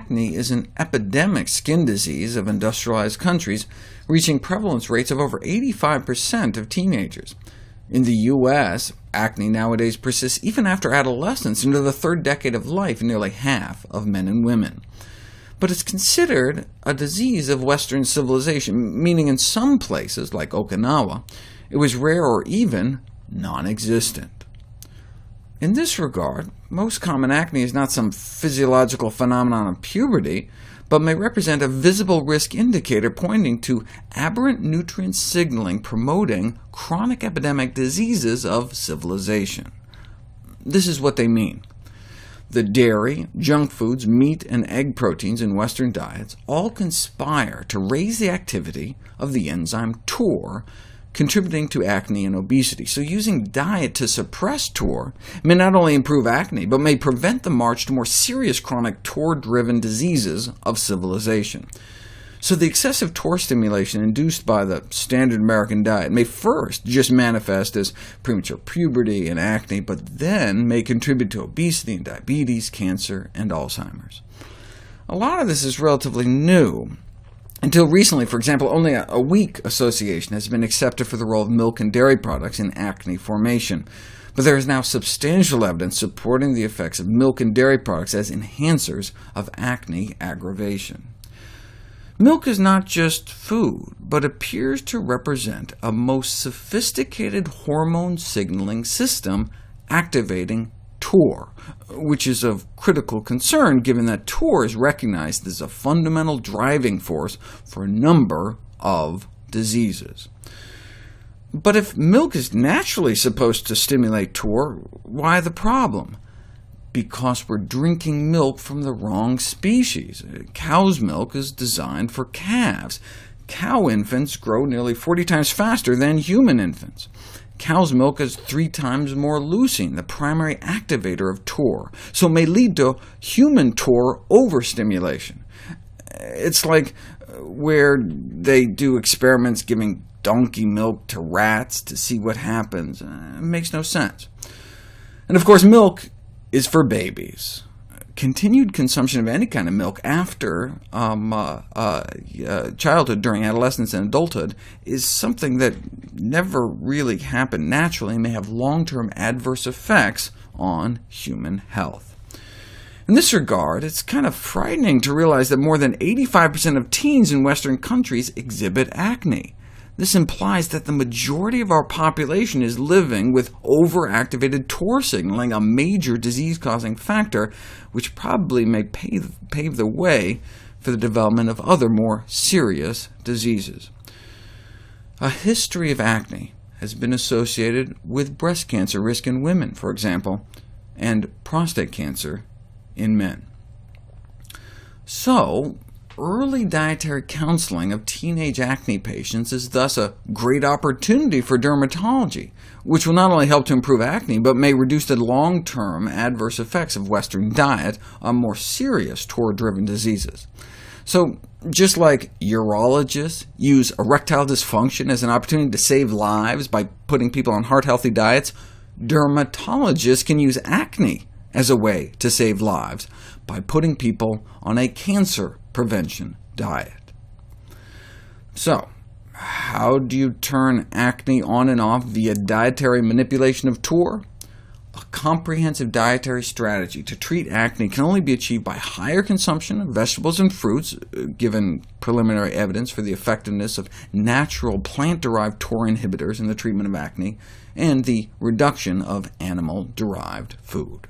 acne is an epidemic skin disease of industrialized countries, reaching prevalence rates of over 85% of teenagers. In the U.S., acne nowadays persists even after adolescence into the third decade of life in nearly half of men and women. But it's considered a disease of Western civilization, meaning in some places, like Okinawa, it was rare or even non-existent. In this regard, most common acne is not some physiological phenomenon of puberty, but may represent a visible risk indicator pointing to aberrant nutrient signaling promoting chronic epidemic diseases of civilization. This is what they mean. The dairy, junk foods, meat, and egg proteins in Western diets all conspire to raise the activity of the enzyme TOR, contributing to acne and obesity. So using diet to suppress TOR may not only improve acne, but may prevent the march to more serious chronic TOR-driven diseases of civilization. So the excessive TOR stimulation induced by the standard American diet may first just manifest as premature puberty and acne, but then may contribute to obesity and diabetes, cancer, and Alzheimer's. A lot of this is relatively new. Until recently, for example, only a weak association has been accepted for the role of milk and dairy products in acne formation, but there is now substantial evidence supporting the effects of milk and dairy products as enhancers of acne aggravation. Milk is not just food, but appears to represent a most sophisticated hormone signaling system activating TOR, which is of critical concern given that TOR is recognized as a fundamental driving force for a number of diseases. But if milk is naturally supposed to stimulate TOR, why the problem? Because we're drinking milk from the wrong species. Cow's milk is designed for calves. Cow infants grow nearly 40 times faster than human infants. Cow's milk has 3 times more leucine, the primary activator of TOR, so it may lead to human TOR overstimulation. It's like where they do experiments giving donkey milk to rats to see what happens. It makes no sense. And of course, milk is for babies. Continued consumption of any kind of milk after childhood, during adolescence and adulthood, is something that never really happened naturally and may have long-term adverse effects on human health. In this regard, it's kind of frightening to realize that more than 85% of teens in Western countries exhibit acne. This implies that the majority of our population is living with overactivated TOR signaling, a major disease-causing factor, which probably may pave the way for the development of other more serious diseases. A history of acne has been associated with breast cancer risk in women, for example, and prostate cancer in men. So, early dietary counseling of teenage acne patients is thus a great opportunity for dermatology, which will not only help to improve acne, but may reduce the long-term adverse effects of Western diet on more serious TOR-driven diseases. So, just like urologists use erectile dysfunction as an opportunity to save lives by putting people on heart-healthy diets, dermatologists can use acne as a way to save lives by putting people on a cancer prevention diet. So, how do you turn acne on and off via dietary manipulation of TOR? A comprehensive dietary strategy to treat acne can only be achieved by higher consumption of vegetables and fruits, given preliminary evidence for the effectiveness of natural plant-derived TOR inhibitors in the treatment of acne, and the reduction of animal-derived food.